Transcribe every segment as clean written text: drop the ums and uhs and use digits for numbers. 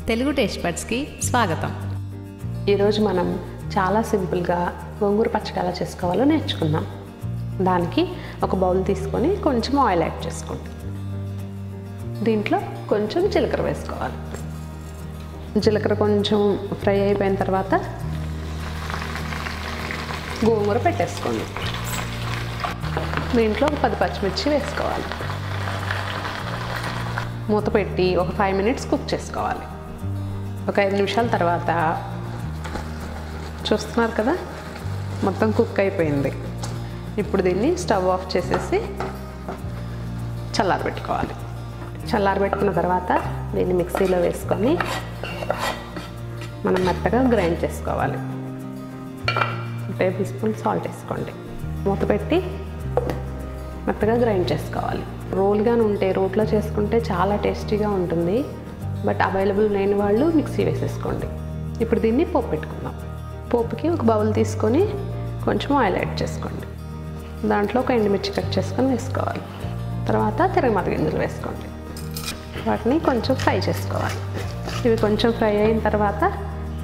Telugu taste బడ్స్కి స్వాగతం. ఈరోజు మనం చాలా సింపుల్గా గోంగూర పచ్చడి ఎలా చేసుకోవాలో నేర్చుకుందాం. దానికి ఒక బౌల్ తీసుకొని కొంచెం ఆయిల్ యాడ్ చేసుకోండి. దీంట్లో కొంచెం జీలకర్ర వేసుకోవాలి. జీలకర్ర కొంచెం ఫ్రై అయిపోయిన తర్వాత గోంగూర పెట్టేసుకోండి. దీంట్లో ఒక 10 పచ్చిమిర్చి వేసుకోవాలి. మూత పెట్టి ఒక 5 మినిట్స్ కుక్ చేసుకోవాలి. ఒక 5 నిమిషాల తర్వాత చూస్తున్నారు కదా, మొత్తం కుక్ అయిపోయింది. ఇప్పుడు దీన్ని స్టవ్ ఆఫ్ చేసేసి చల్లారబెట్టుకోవాలి. చల్లారబెట్టుకున్న తర్వాత దీన్ని మిక్సీలో వేసుకొని మనం మెత్తగా గ్రైండ్ చేసుకోవాలి. 1 టేబుల్ స్పూన్ సాల్ట్ వేసుకోండి. మూత పెట్టి మెత్తగా గ్రైండ్ చేసుకోవాలి. రోల్గానే ఉంటే రోట్లో చేసుకుంటే చాలా టేస్టీగా ఉంటుంది. బట్ అవైలబుల్ లేని వాళ్ళు మిక్సీ వేసేసుకోండి. ఇప్పుడు దీన్ని పోపు పెట్టుకుందాం. పోపుకి ఒక బౌల్ తీసుకొని కొంచెం ఆయిల్ యాడ్ చేసుకోండి. దాంట్లో ఒక ఎండుమిర్చి కట్ చేసుకొని వేసుకోవాలి. తర్వాత తిరగమాత గింజలు వేసుకోండి. వాటిని కొంచెం ఫ్రై చేసుకోవాలి. ఇవి కొంచెం ఫ్రై అయిన తర్వాత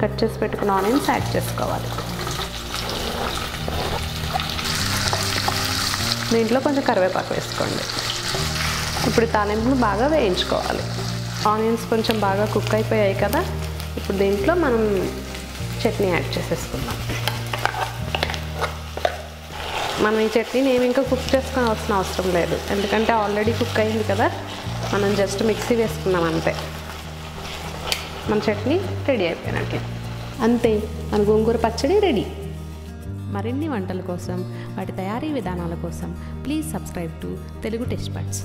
కట్ చేసి పెట్టుకున్న ఆనియన్స్ యాడ్ చేసుకోవాలి. దీంట్లో కొంచెం కరివేపాకు వేసుకోండి. ఇప్పుడు తాలింపును బాగా వేయించుకోవాలి. ఆనియన్స్ కొంచెం బాగా కుక్ అయిపోయాయి కదా, ఇప్పుడు దీంట్లో మనం చట్నీ యాడ్ చేసేసుకుందాం. మనం ఈ చట్నీని ఏమి ఇంకా కుక్ చేసుకోవాల్సిన అవసరం లేదు, ఎందుకంటే ఆల్రెడీ కుక్ అయింది కదా. మనం జస్ట్ మిక్సీ వేసుకున్నాం అంతే. మన చట్నీ రెడీ అయిపోయినట్లే. అంతే, మన గోంగూర పచ్చడి రెడీ. మరిన్ని వంటల కోసం, వాటి తయారీ విధానాల కోసం please subscribe to Telugu taste buds.